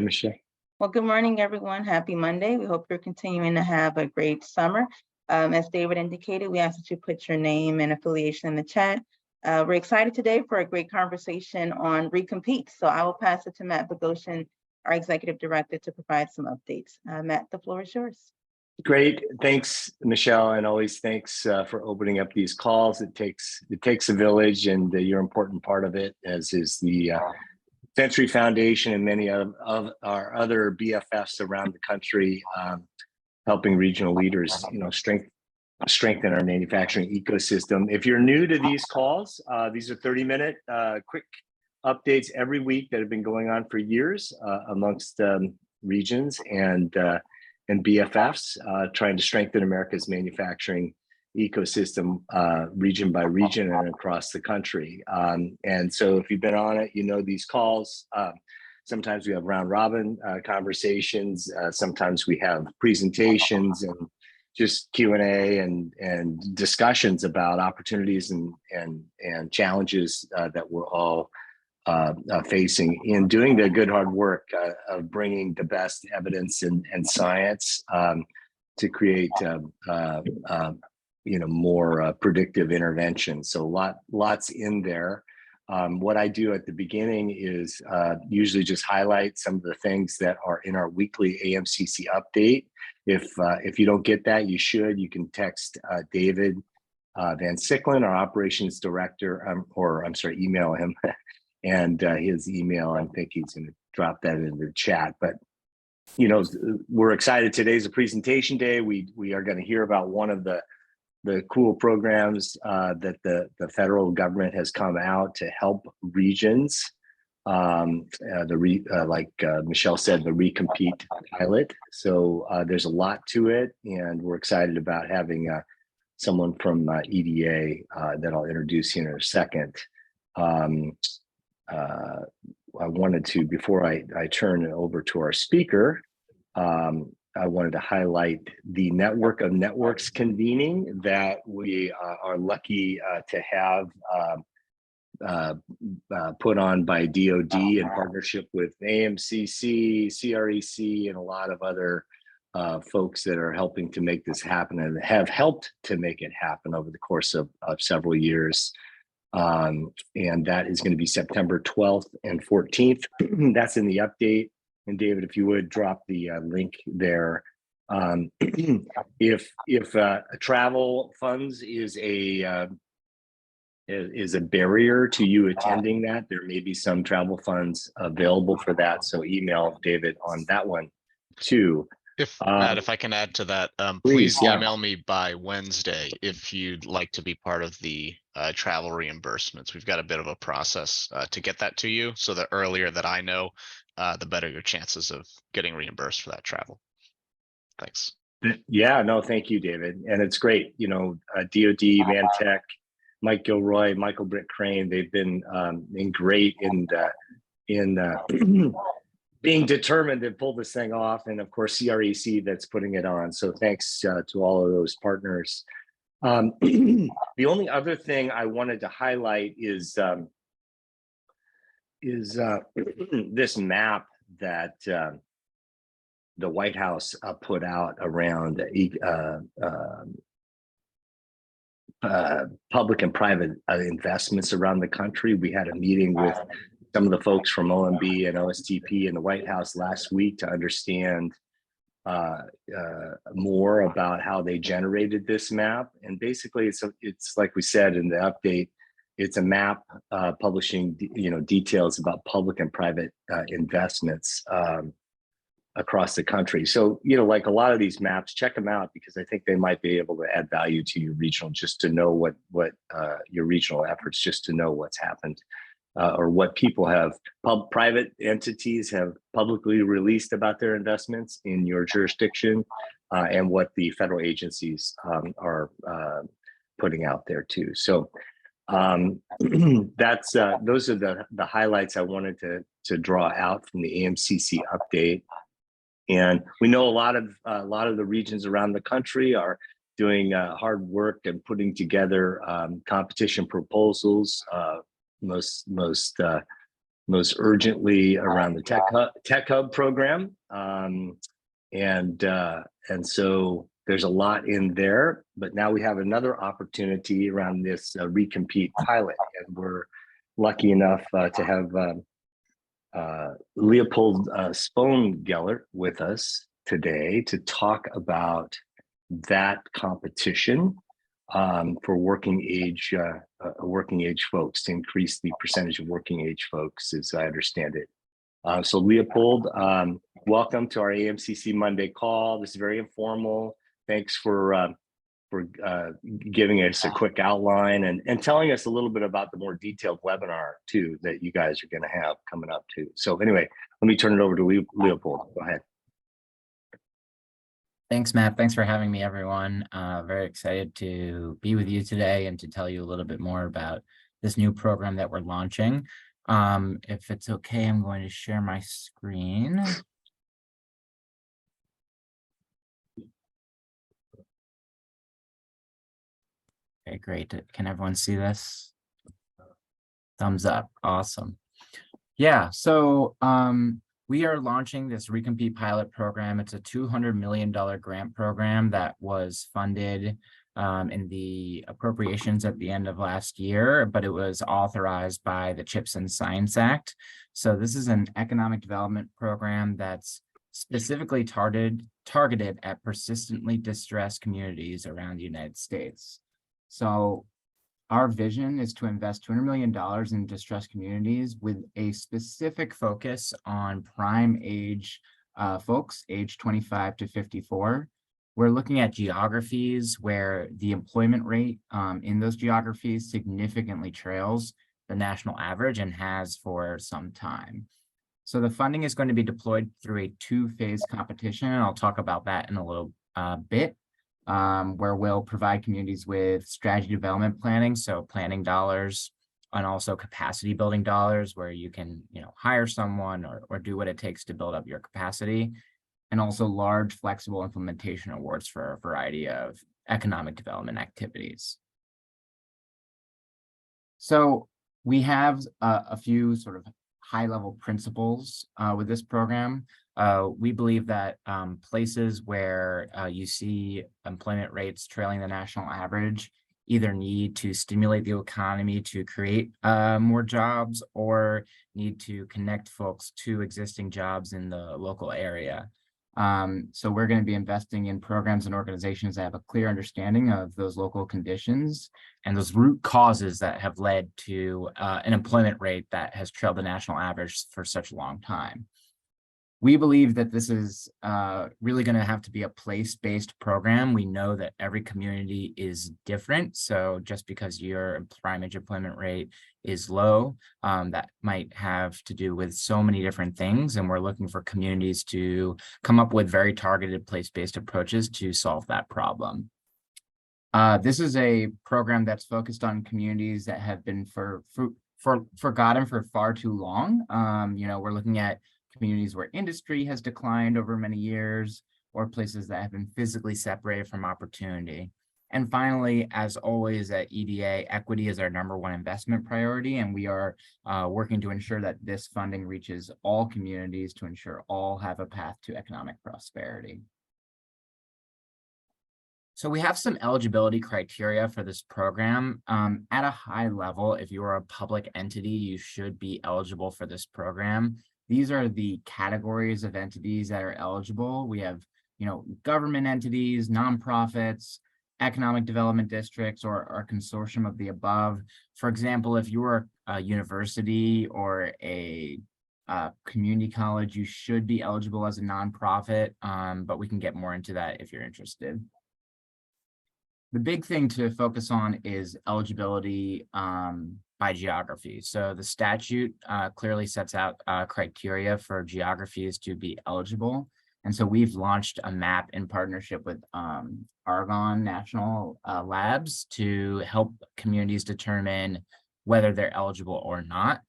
Michelle. Well, good morning, everyone. Happy Monday. We hope you're continuing to have a great summer. As David indicated, we ask that you put your name and affiliation in the chat. We're excited today for a great conversation on Recompete. So I will pass it to Matt Bogosian, our Executive Director, to provide some updates. Matt, the floor is yours. Great. Thanks, Michelle. And always thanks for opening up these calls. It takes a village, and you're an important part of it, as is the Century Foundation and many of our other BFFs around the country, helping regional leaders, strengthen our manufacturing ecosystem. If you're new to these calls, these are 30-minute quick updates every week that have been going on for years amongst regions and BFFs, trying to strengthen America's manufacturing ecosystem region by region and across the country. And so if you've been on it, these calls. Sometimes we have round robin conversations. Sometimes we have presentations and just Q&A and discussions about opportunities and challenges that we're all facing in doing the good hard work of bringing the best evidence and science to create more predictive intervention. So lots in there. What I do at the beginning is usually just highlight some of the things that are in our weekly AMCC update. If you don't get that, you should. You can text David Van Sicklen, our operations director, email him. And his email, I think he's going to drop that into the chat. But we're excited. Today's a presentation day. We are going to hear about one of the cool programs that the federal government has come out to help regions. Like Michelle said, the Recompete Pilot. So there's a lot to it, and we're excited about having someone from EDA that I'll introduce here in a second. I wanted to, before I turn it over to our speaker, I wanted to highlight the network of networks convening that we are lucky to have put on by DoD in partnership with AMCC, CREC, and a lot of other folks that are helping to make this happen and have helped to make it happen over the course of several years. And that is going to be September 12th and 14th. That's in the update. And David, if you would drop the link there. If travel funds is a barrier to you attending that, there may be some travel funds available for that. So email David on that one too. Matt, if I can add to that, please email me by Wednesday if you'd like to be part of the travel reimbursements. We've got a bit of a process to get that to you. So the earlier that I know, the better your chances of getting reimbursed for that travel. Thanks. Yeah, no, thank you, David. And it's great. DoD, Mantech, Mike Gilroy, Michael Britt Crane, they've been great in being determined to pull this thing off, and of course CREC that's putting it on. So thanks to all of those partners. The only other thing I wanted to highlight is this map that the White House put out around public and private investments around the country. We had a meeting with some of the folks from OMB and OSTP in the White House last week to understand more about how they generated this map. And basically, it's like we said in the update, it's a map publishing details about public and private investments across the country. So like a lot of these maps, check them out because I think they might be able to add value to your regional, just to know what your regional efforts, just to know what's happened. Or what people have, private entities have publicly released about their investments in your jurisdiction, and what the federal agencies are putting out there too. So that's those are the highlights I wanted to draw out from the AMCC update. And we know a lot of the regions around the country are doing hard work and putting together competition proposals. Most most urgently around the Tech Hub program. And so there's a lot in there, but now we have another opportunity around this Recompete pilot, and we're lucky enough to have Leopold Spoengehlert with us today to talk about that competition for working age folks, to increase the percentage of working age folks, as I understand it. So Leopold, welcome to our AMCC Monday call. This is very informal. Thanks for giving us a quick outline and telling us a little bit about the more detailed webinar too that you guys are going to have coming up too. So anyway, let me turn it over to Leopold. Go ahead. Thanks, Matt. Thanks for having me, everyone. Very excited to be with you today and to tell you a little bit more about this new program that we're launching. If it's okay, I'm going to share my screen. Okay, great. Can everyone see this? Thumbs up. Awesome. Yeah, so we are launching this Recompete Pilot Program. It's a $200 million grant program that was funded in the appropriations at the end of last year, but it was authorized by the CHIPS and Science Act. So this is an economic development program that's specifically targeted at persistently distressed communities around the United States. So our vision is to invest $200 million in distressed communities with a specific focus on prime age folks, age 25 to 54. We're looking at geographies where the employment rate in those geographies significantly trails the national average and has for some time. So the funding is going to be deployed through a two-phase competition, and I'll talk about that in a little bit. Where we'll provide communities with strategy development planning, so planning dollars, and also capacity building dollars, where you can, hire someone or do what it takes to build up your capacity, and also large flexible implementation awards for a variety of economic development activities. So we have a few sort of high-level principles with this program. We believe that places where you see employment rates trailing the national average either need to stimulate the economy to create more jobs or need to connect folks to existing jobs in the local area. So we're going to be investing in programs and organizations that have a clear understanding of those local conditions and those root causes that have led to an employment rate that has trailed the national average for such a long time. We believe that this is really going to have to be a place-based program. We know that every community is different. So just because your prime age employment rate is low, that might have to do with so many different things. And we're looking for communities to come up with very targeted place-based approaches to solve that problem. This is a program that's focused on communities that have been forgotten for far too long. We're looking at communities where industry has declined over many years, or places that have been physically separated from opportunity. And finally, as always at EDA, equity is our #1 investment priority, and we are working to ensure that this funding reaches all communities to ensure all have a path to economic prosperity. So we have some eligibility criteria for this program. At a high level, if you are a public entity, you should be eligible for this program. These are the categories of entities that are eligible. We have, government entities, nonprofits, economic development districts, or a consortium of the above. For example, if you are a university or a community college, you should be eligible as a nonprofit, but we can get more into that if you're interested. The big thing to focus on is eligibility by geography. So the statute clearly sets out criteria for geographies to be eligible. And so we've launched a map in partnership with Argonne National Labs to help communities determine whether they're eligible or not.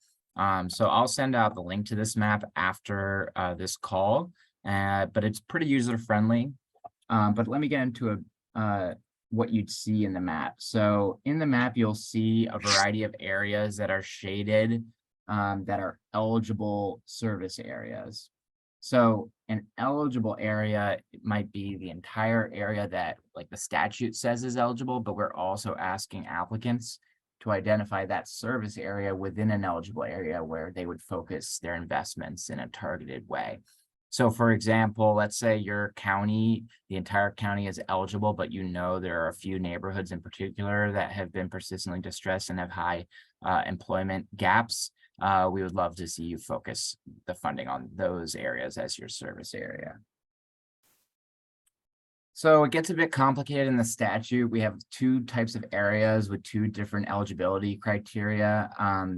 So I'll send out the link to this map after this call, but it's pretty user-friendly. But let me get into what you'd see in the map. So in the map, you'll see a variety of areas that are shaded that are eligible service areas. So an eligible area might be the entire area that like the statute says is eligible, but we're also asking applicants to identify that service area within an eligible area where they would focus their investments in a targeted way. So for example, let's say your county, the entire county is eligible, but you know there are a few neighborhoods in particular that have been persistently distressed and have high employment gaps. We would love to see you focus the funding on those areas as your service area. So it gets a bit complicated in the statute. We have two types of areas with two different eligibility criteria.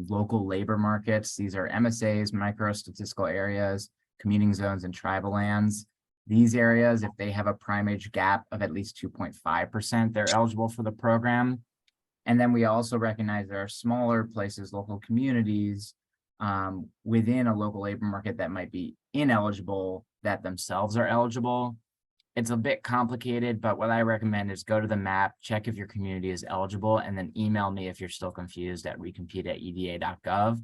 Local labor markets, these are MSAs, micro statistical areas, commuting zones, and tribal lands. These areas, if they have a prime age gap of at least 2.5%, they're eligible for the program. And then we also recognize there are smaller places, local communities within a local labor market that might be ineligible that themselves are eligible. It's a bit complicated, but what I recommend is go to the map, check if your community is eligible, and then email me if you're still confused at recompete@eda.gov.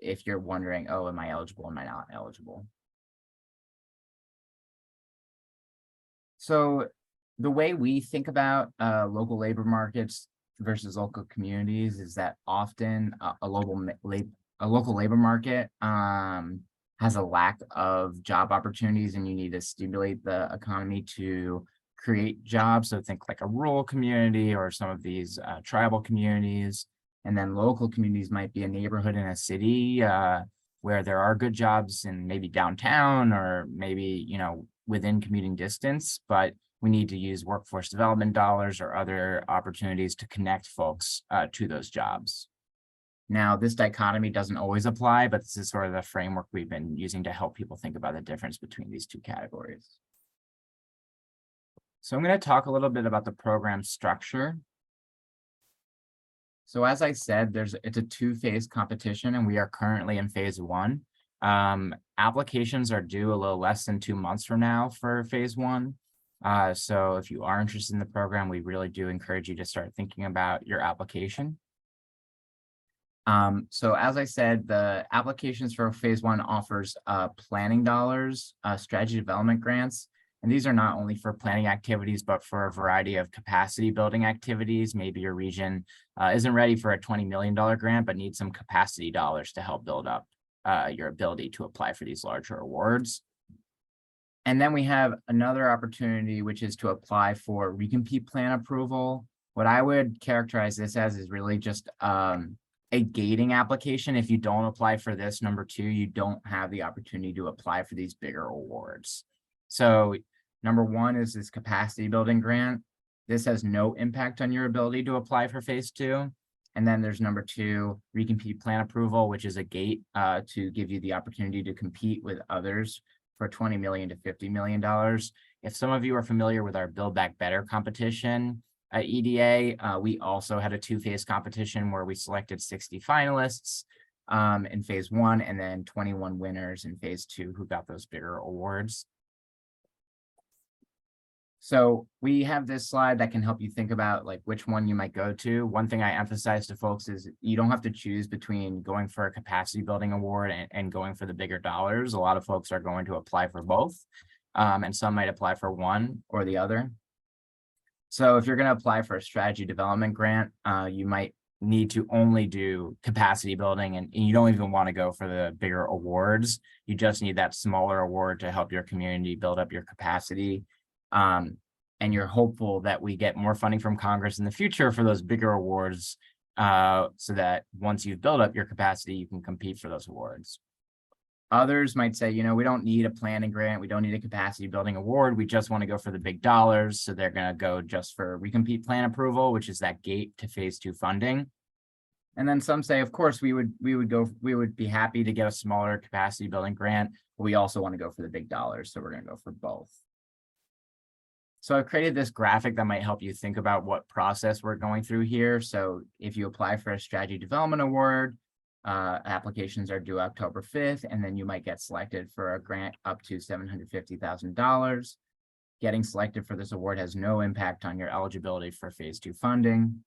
If you're wondering, oh, am I eligible? Am I not eligible? So the way we think about local labor markets versus local communities is that often a local labor market has a lack of job opportunities, and you need to stimulate the economy to create jobs. So think like a rural community or some of these tribal communities. And then local communities might be a neighborhood in a city where there are good jobs in maybe downtown or maybe, you know, within commuting distance, but we need to use workforce development dollars or other opportunities to connect folks to those jobs. Now, this dichotomy doesn't always apply, but this is sort of the framework we've been using to help people think about the difference between these two categories. So I'm going to talk a little bit about the program structure. So as I said, it's a two-phase competition, and we are currently in phase one. Applications are due a little less than 2 months from now for phase one. So if you are interested in the program, we really do encourage you to start thinking about your application. So as I said, the applications for phase one offers planning dollars, strategy development grants. And these are not only for planning activities, but for a variety of capacity building activities. Maybe your region isn't ready for a $20 million grant, but needs some capacity dollars to help build up your ability to apply for these larger awards. And then we have another opportunity, which is to apply for Recompete Plan approval. What I would characterize this as is really just a gating application. If you don't apply for this, number two, you don't have the opportunity to apply for these bigger awards. So number one is this capacity building grant. This has no impact on your ability to apply for phase two. And then there's number two, Recompete Plan approval, which is a gate to give you the opportunity to compete with others for $20 million to $50 million. If some of you are familiar with our Build Back Better competition at EDA, we also had a two-phase competition where we selected 60 finalists in phase one, and then 21 winners in phase two who got those bigger awards. So we have this slide that can help you think about like which one you might go to. One thing I emphasize to folks is you don't have to choose between going for a capacity building award and going for the bigger dollars. A lot of folks are going to apply for both, and some might apply for one or the other. So if you're going to apply for a strategy development grant, you might need to only do capacity building, and you don't even want to go for the bigger awards. You just need that smaller award to help your community build up your capacity. And you're hopeful that we get more funding from Congress in the future for those bigger awards, so that once you've built up your capacity, you can compete for those awards. Others might say, you know, we don't need a planning grant, we don't need a capacity building award, we just want to go for the big dollars. So they're going to go just for Recompete Plan approval, which is that gate to phase two funding. And then some say, of course, we would be happy to get a smaller capacity building grant, but we also want to go for the big dollars. So we're going to go for both. So I've created this graphic that might help you think about what process we're going through here. So if you apply for a strategy development award, applications are due October 5th, and then you might get selected for a grant up to $750,000. Getting selected for this award has no impact on your eligibility for phase two funding.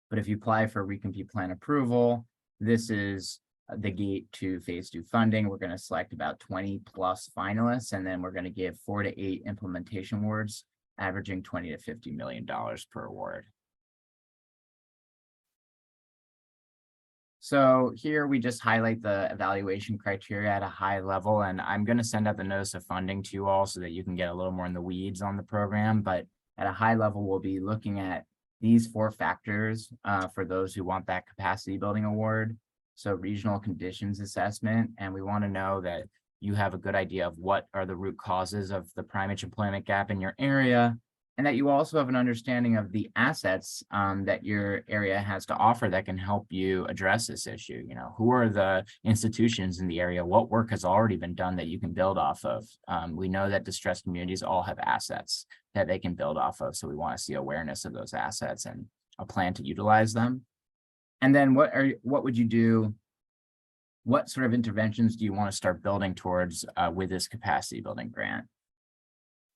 But if you apply for Recompete Plan approval, This is the gate to phase 2 funding. We're going to select about 20 plus finalists, and then we're going to give 4 to 8 implementation awards, averaging $20 to $50 million per award. So here we just highlight the evaluation criteria at a high level, and I'm going to send out the notice of funding to you all so that you can get a little more in the weeds on the program. But at a high level, we'll be looking at these 4 factors for those who want that capacity building award. So regional conditions assessment, and we want to know that you have a good idea of what are the root causes of the prime employment gap in your area, and that you also have an understanding of the assets that your area has to offer that can help you address this issue. You know, who are the institutions in the area? What work has already been done that you can build off of? We know that distressed communities all have assets that they can build off of. So we want to see awareness of those assets and a plan to utilize them. And then what would you do? What sort of interventions do you want to start building towards with this capacity building grant?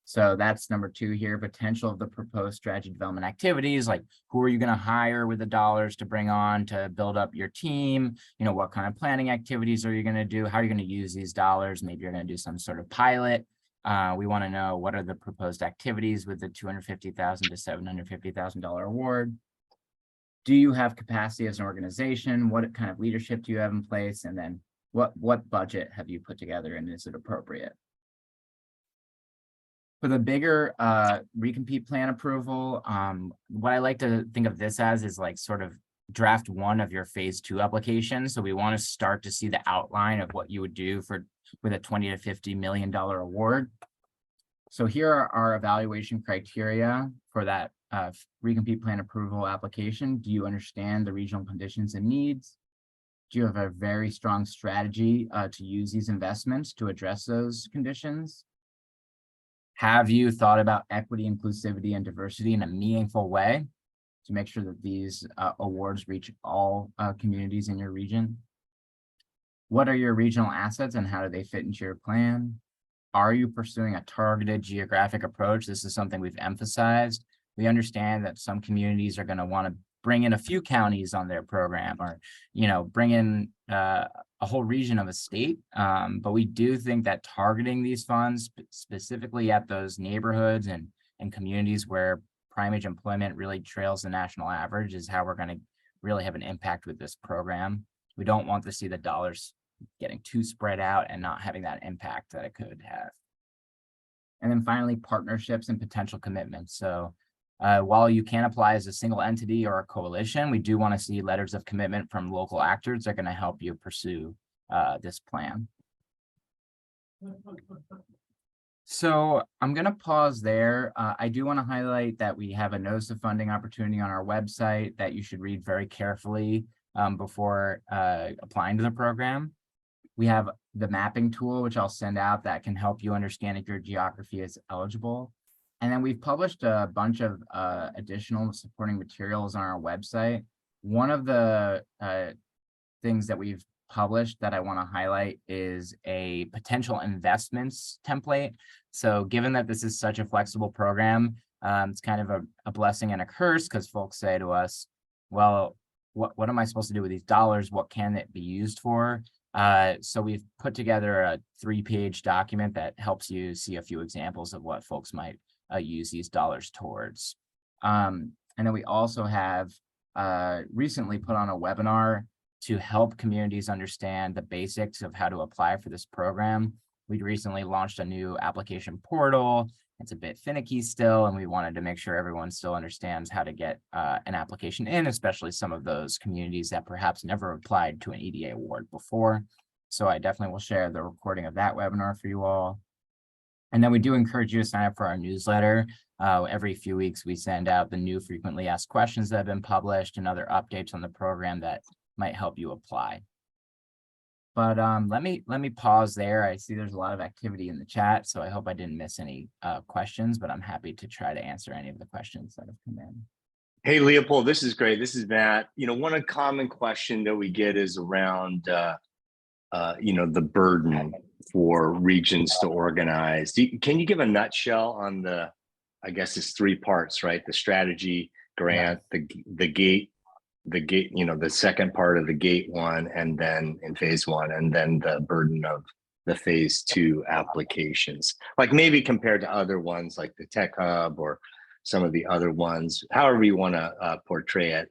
So that's number 2 here, potential of the proposed strategy development activities, like who are you going to hire with the dollars to bring on to build up your team? You know, what kind of planning activities are you going to do? How are you going to use these dollars? Maybe you're going to do some sort of pilot. We want to know what are the proposed activities with the $250,000 to $750,000 award. Do you have capacity as an organization? What kind of leadership do you have in place? And then what budget have you put together, and is it appropriate? For the bigger recompete plan approval, what I like to think of this as is like sort of draft 1 of your phase 2 application. So we want to start to see the outline of what you would do with a $20 to $50 million award. So here are our evaluation criteria for that recompete plan approval application. Do you understand the regional conditions and needs? Do you have a very strong strategy to use these investments to address those conditions? Have you thought about equity, inclusivity, and diversity in a meaningful way to make sure that these awards reach all communities in your region? What are your regional assets and how do they fit into your plan? Are you pursuing a targeted geographic approach? This is something we've emphasized. We understand that some communities are going to want to bring in a few counties on their program, or, you know, bring in a whole region of a state. But we do think that targeting these funds specifically at those neighborhoods and communities where prime age employment really trails the national average is how we're going to really have an impact with this program. We don't want to see the dollars getting too spread out and not having that impact that it could have. And then finally, partnerships and potential commitments. So while you can apply as a single entity or a coalition, we do want to see letters of commitment from local actors that are going to help you pursue this plan. So I'm going to pause there. I do want to highlight that we have a notice of funding opportunity on our website that you should read very carefully before applying to the program. We have the mapping tool, which I'll send out, that can help you understand if your geography is eligible. And then we've published a bunch of additional supporting materials on our website. One of the things that we've published that I want to highlight is a potential investments template. So given that this is such a flexible program, it's kind of a blessing and a curse, because folks say to us, well, what am I supposed to do with these dollars? What can it be used for? So we've put together a 3-page document that helps you see a few examples of what folks might use these dollars towards. And then we also have recently put on a webinar to help communities understand the basics of how to apply for this program. We recently launched a new application portal. It's a bit finicky still, and we wanted to make sure everyone still understands how to get an application in, especially some of those communities that perhaps never applied to an EDA award before. So I definitely will share the recording of that webinar for you all. And then we do encourage you to sign up for our newsletter. Every few weeks, we send out the new frequently asked questions that have been published and other updates on the program that might help you apply. But let me pause there. I see there's a lot of activity in the chat, so I hope I didn't miss any questions, but I'm happy to try to answer any of the questions that have come in. Hey, Leopold, this is great. This is Matt. You know, one common question that we get is around, you know, the burden for regions to organize. Can you give a nutshell on the, I guess it's 3 parts, right? The strategy grant, the gate the gate, the second part of the gate one, and then in phase one, and then the burden of the phase two applications, like maybe compared to other ones like the Tech Hub or some of the other ones, however you want to portray it.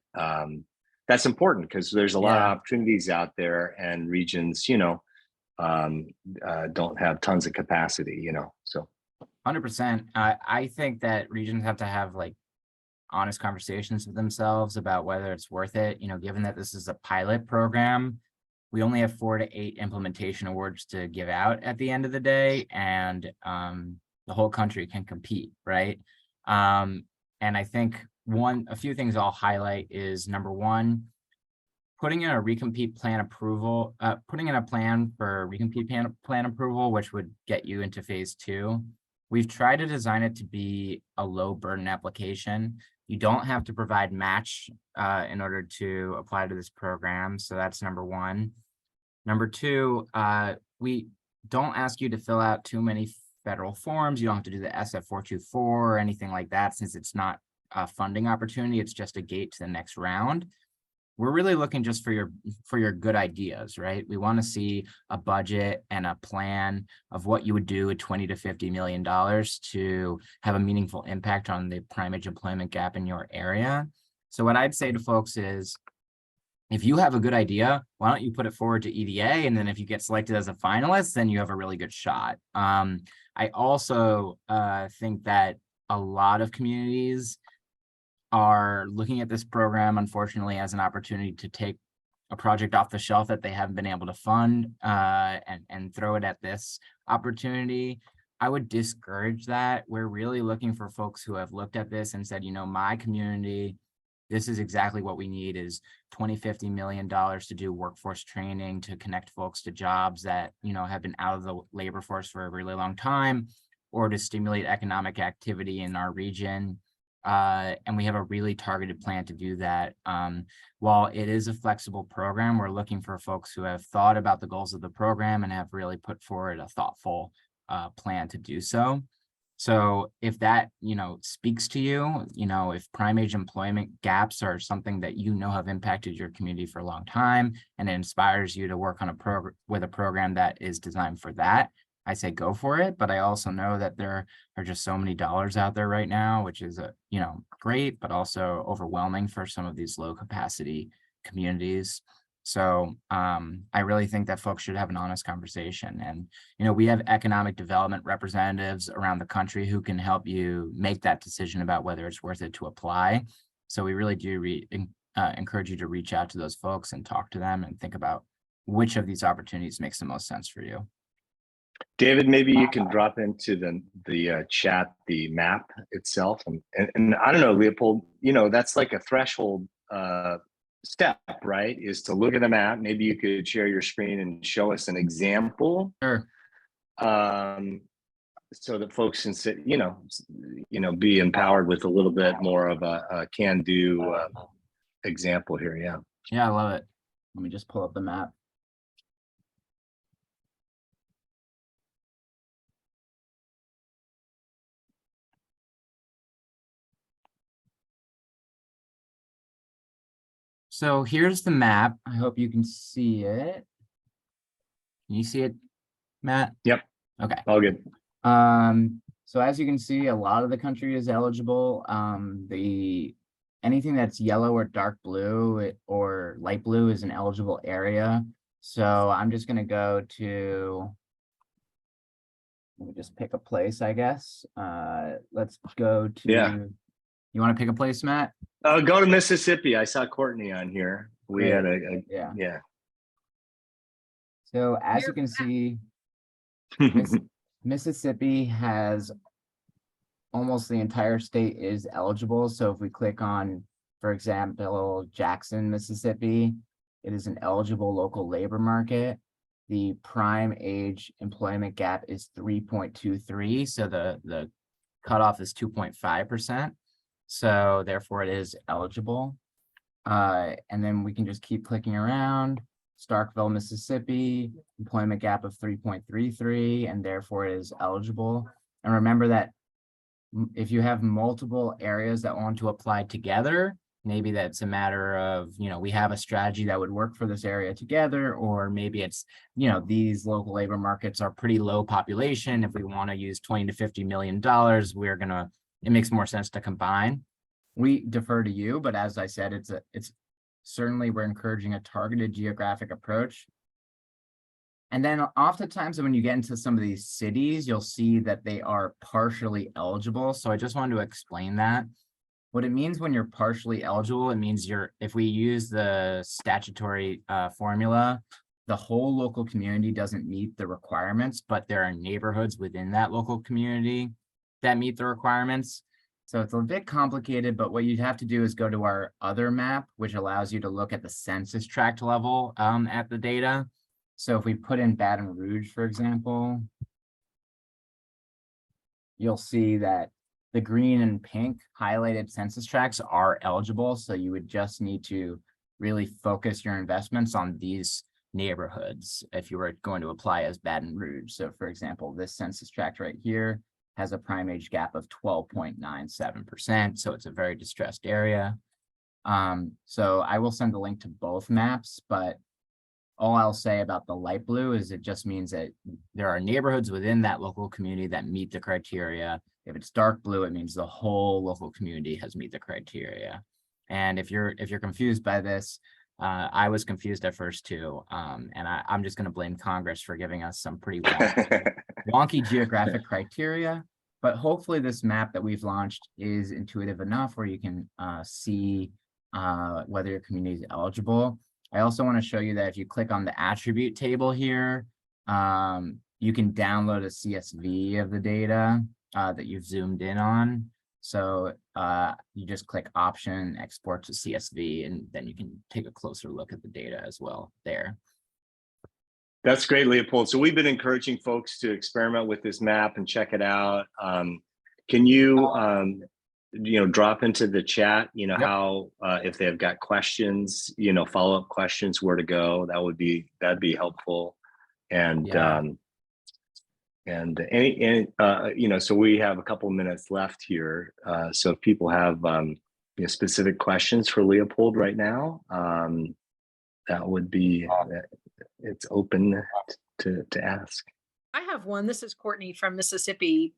That's important because there's a lot of opportunities out there, and regions, don't have tons of capacity, so. 100%. I think that regions have to have like honest conversations with themselves about whether it's worth it. Given that this is a pilot program, we only have 4 to 8 implementation awards to give out at the end of the day, and the whole country can compete, right? And I think a few things I'll highlight is, number one, putting in a recompete plan approval, putting in a plan for recompete plan approval, which would get you into phase two. We've tried to design it to be a low burden application. You don't have to provide match in order to apply to this program. So that's number one. Number two, we don't ask you to fill out too many federal forms. You don't have to do the SF424 or anything like that, since it's not a funding opportunity. It's just a gate to the next round. We're really looking just for your good ideas, right? We want to see a budget and a plan of what you would do with $20 to $50 million to have a meaningful impact on the prime age employment gap in your area. So what I'd say to folks is, if you have a good idea, why don't you put it forward to EDA? And then if you get selected as a finalist, then you have a really good shot. I also think that a lot of communities are looking at this program, unfortunately, as an opportunity to take a project off the shelf that they haven't been able to fund and throw it at this opportunity. I would discourage that. We're really looking for folks who have looked at this and said, my community, this is exactly what we need, is $20–50 million to do workforce training, to connect folks to jobs that, have been out of the labor force for a really long time, or to stimulate economic activity in our region. And we have a really targeted plan to do that. While it is a flexible program, we're looking for folks who have thought about the goals of the program and have really put forward a thoughtful plan to do so. So if that, speaks to you, if prime age employment gaps are something that have impacted your community for a long time, and it inspires you to work on a program that is designed for that, I say go for it. But I also know that there are just so many dollars out there right now, which is great, but also overwhelming for some of these low capacity communities. So I really think that folks should have an honest conversation. And we have economic development representatives around the country who can help you make that decision about whether it's worth it to apply. So we really do encourage you to reach out to those folks and talk to them and think about which of these opportunities makes the most sense for you. David, maybe you can drop into the chat the map itself, and I don't know, Leopold, that's like a threshold step, right? Is to look at the map. Maybe you could share your screen and show us an example. Sure. So that folks can sit, be empowered with a little bit more of a can-do example here. Yeah. Yeah, I love it. Let me just pull up the map. So here's the map. I hope you can see it. Can you see it, Matt? Yep. Okay. All good. So as you can see, a lot of the country is eligible. Anything that's yellow or dark blue or light blue is an eligible area. So I'm just going to go to, let me just pick a place, I guess. Let's go to, you want to pick a place, Matt? Go to Mississippi. I saw Courtney on here. We had yeah. So as you can see, Mississippi has almost the entire state is eligible. So if we click on, for example, Jackson, Mississippi, it is an eligible local labor market. The prime age employment gap is 3.23. So the cutoff is 2.5%. So therefore it is eligible. And then we can just keep clicking around. Starkville, Mississippi, employment gap of 3.33, and therefore it is eligible. And remember that if you have multiple areas that want to apply together, maybe that's a matter of, we have a strategy that would work for this area together, or maybe it's, these local labor markets are pretty low population. If we want to use $20 to $50 million, it makes more sense to combine. We defer to you, but as I said, it's certainly, we're encouraging a targeted geographic approach. And then oftentimes when you get into some of these cities, you'll see that they are partially eligible. So I just wanted to explain that. What it means when you're partially eligible, it means if we use the statutory formula, the whole local community doesn't meet the requirements, but there are neighborhoods within that local community that meet the requirements. So it's a bit complicated, but what you'd have to do is go to our other map, which allows you to look at the census tract level at the data. So if we put in Baton Rouge, for example, you'll see that the green and pink highlighted census tracts are eligible. So you would just need to really focus your investments on these neighborhoods if you were going to apply as Baton Rouge. So for example, this census tract right here has a prime age gap of 12.97%. So it's a very distressed area. So I will send the link to both maps, but all I'll say about the light blue is it just means that there are neighborhoods within that local community that meet the criteria. If it's dark blue, it means the whole local community has met the criteria. And if you're confused by this, I was confused at first too. And I'm just going to blame Congress for giving us some pretty wonky geographic criteria. But hopefully this map that we've launched is intuitive enough where you can see whether your community is eligible. I also want to show you that if you click on the attribute table here, you can download a CSV of the data that you've zoomed in on. So you just click option, export to CSV, and then you can take a closer look at the data as well there. That's great, Leopold. So we've been encouraging folks to experiment with this map and check it out. Can you drop into the chat, Yep. how if they've got questions, follow-up questions, where to go, that'd be helpful. And Yeah. So we have a couple minutes left here. So if people have specific questions for Leopold right now, that would be, it's open to ask. I have one. This is Courtney from Mississippi.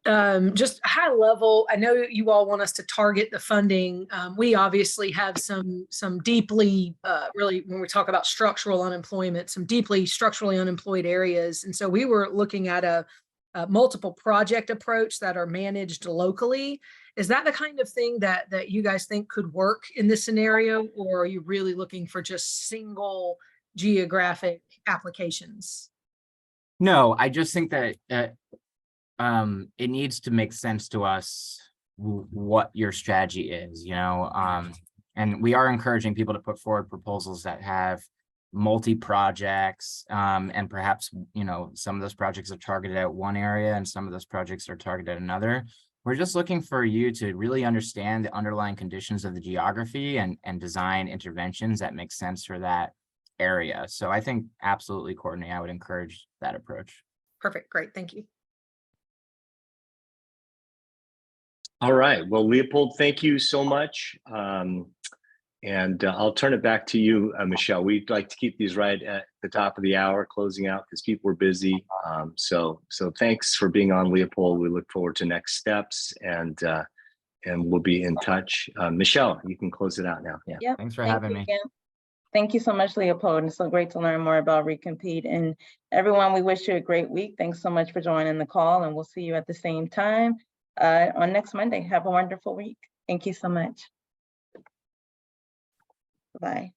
Just high level, I know you all want us to target the funding. We obviously have some deeply, really, when we talk about structural unemployment, some deeply structurally unemployed areas. And so we were looking at a multiple project approach that are managed locally. Is that the kind of thing that you guys think could work in this scenario? Or are you really looking for just single geographic applications? No, I just think that it needs to make sense to us what your strategy is, and we are encouraging people to put forward proposals that have multi-projects, and perhaps, some of those projects are targeted at one area and some of those projects are targeted at another. We're just looking for you to really understand the underlying conditions of the geography and design interventions that make sense for that area. So I think absolutely, Courtney, I would encourage that approach. Perfect. Great. Thank you. All right. Well, Leopold, thank you so much. And I'll turn it back to you, Michelle. We'd like to keep these right at the top of the hour, closing out because people are busy. So thanks for being on, Leopold. We look forward to next steps, and we'll be in touch. Michelle, you can close it out now. Yeah. Yep. Thanks for having me. Again. Thank you so much, Leopold. It's so great to learn more about Recompete. And everyone, we wish you a great week. Thanks so much for joining the call, and we'll see you at the same time on next Monday. Have a wonderful week. Thank you so much. Bye.